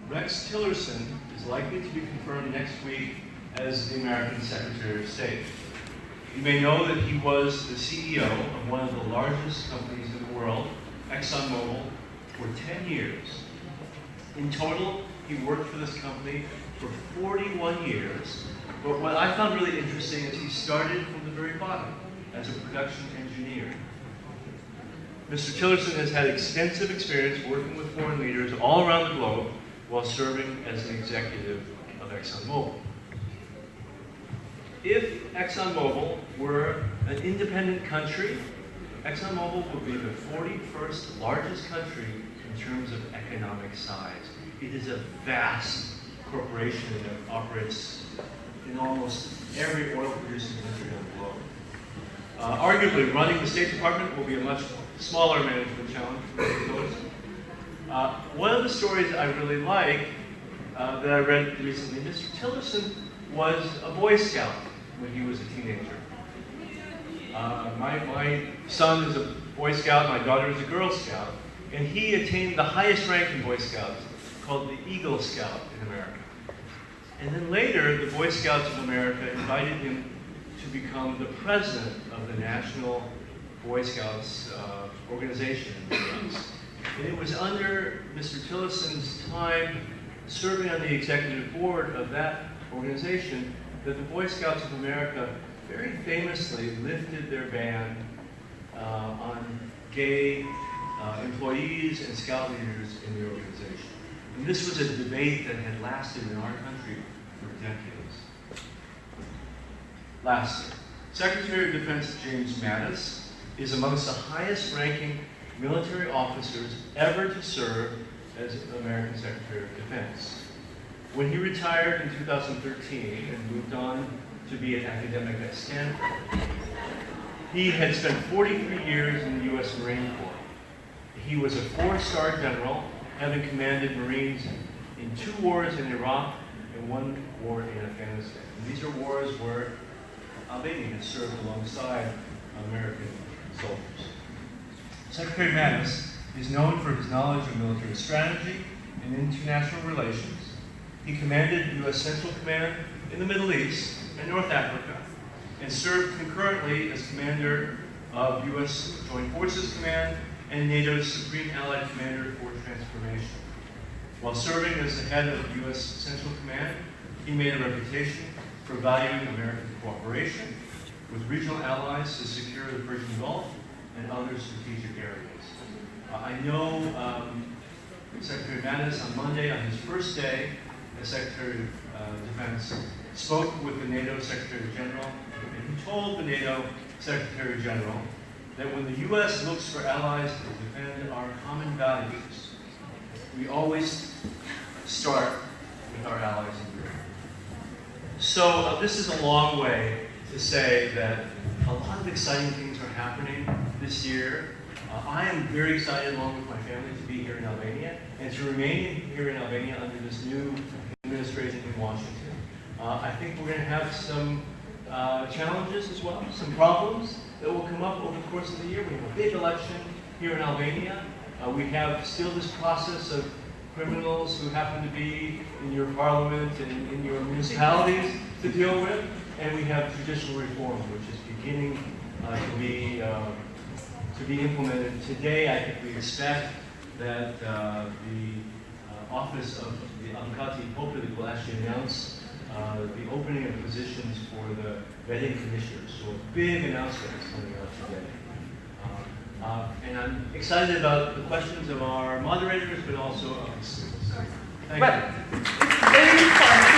Rex Tillerson is likely to be confirmed next week as the American Secretary of State. You may know that he was the CEO of one of the largest companies in the world, ExxonMobil, for 10 years. In total, he worked for this company for 41 years, but what I found really interesting is he started from the very bottom as a production engineer. Mr. Tillerson has had extensive experience working with foreign leaders all around the globe while serving as an executive of ExxonMobil. If ExxonMobil were an independent country, ExxonMobil would be the 41st largest country in terms of economic size. It is a vast corporation that operates in almost every oil-producing country on the globe. Arguably, running the State Department will be a much smaller management challenge for Mr. Tillerson. One of the stories I really like that I read recently, Mr. Tillerson was a Boy Scout when he was a teenager. My son is a Boy Scout, my daughter is a Girl Scout, and he attained the highest rank in Boy Scouts, called the Eagle Scout in America. And then later, the Boy Scouts of America invited him to become the president of the National Boy Scouts organization in the U.S. And it was under Mr. Tillerson's time serving on the executive board of that organization that the Boy Scouts of America very famously lifted their ban on gay employees and scout leaders in the organization. And this was a debate that had lasted in our country for decades. Lastly, Secretary of Defense James Mattis is amongst the highest ranking military officers ever to serve as American Secretary of Defense. When he retired in 2013 and moved on to be an academic at Stanford, he had spent 43 years in the U.S. Marine Corps. He was a 4-star general, having commanded Marines in 2 wars in Iraq and 1 war in Afghanistan. And these are wars where Albania had served alongside American soldiers. Secretary Mattis is known for his knowledge of military strategy and international relations. He commanded U.S. Central Command in the Middle East and North Africa, and served concurrently as commander of U.S. Joint Forces Command and NATO's Supreme Allied Commander for Transformation. While serving as the head of U.S. Central Command, he made a reputation for valuing American cooperation with regional allies to secure the Persian Gulf and other strategic areas. I know Secretary Mattis on Monday, on his first day as Secretary of Defense, spoke with the NATO Secretary General, and he told the NATO Secretary General that when the U.S. looks for allies to defend our common values, we always start with our allies in Europe. So this is a long way to say that a lot of exciting things are happening this year. I am very excited, along with my family, to be here in Albania and to remain here in Albania under this new administration in Washington. I think we're going to have some challenges as well, some problems that will come up over the course of the year. We have a big election here in Albania. We have still this process of criminals who happen to be in your parliament and in your municipalities to deal with. And we have judicial reform, which is beginning to be implemented. Today, I think we expect that the Office of the Avukati Populi will actually announce the opening of positions for the vetting commissioners. So a big announcement is coming out today. And I'm excited about the questions of our moderators, but also of the students. Thank you. Well, it's very fun.